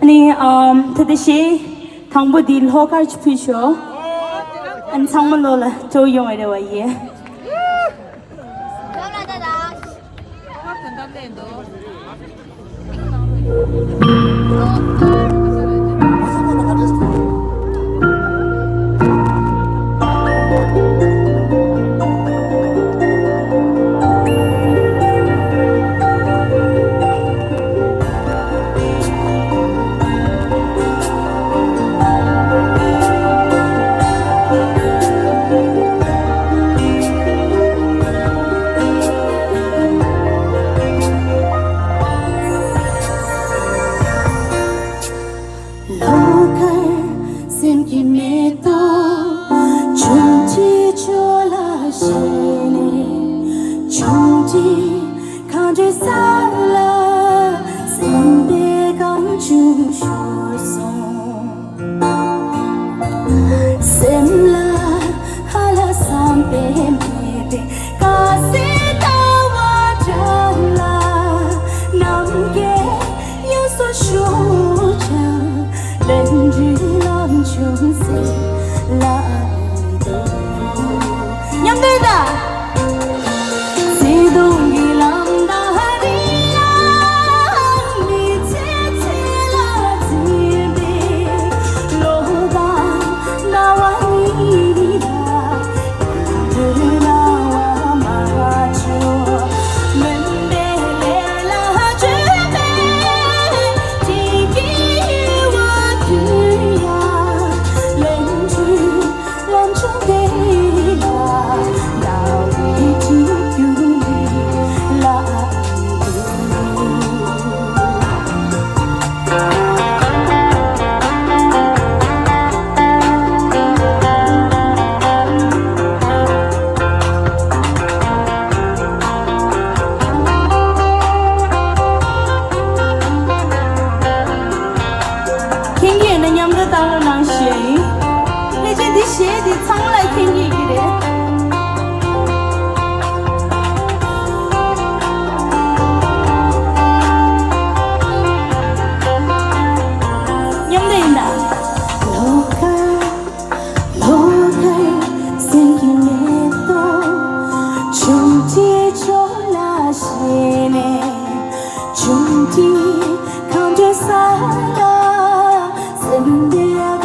아니 대대시 당부디 로컬 주피쇼 안 상물로라 조용해 와 예. Sentimiento Chunti chola shene Chunti kanji sala Sembe kanju shoson Semla hala sampe mebe Kasi tawa jala Namge yoso shoja Lenji 냠들다 세동이 람다리야 미치치라 지비 로가 나와 이리라 들나와 마주 멘데레라 주베 지기와 그야 렌주 렌주베라 나위 지규리 라두 킹기는 냠들 따로 낭시 이제 네 시에디 창라이 킹기 기래 냠들인다 local sentimiento Chunti chola shene Chunti kanju sala Sembe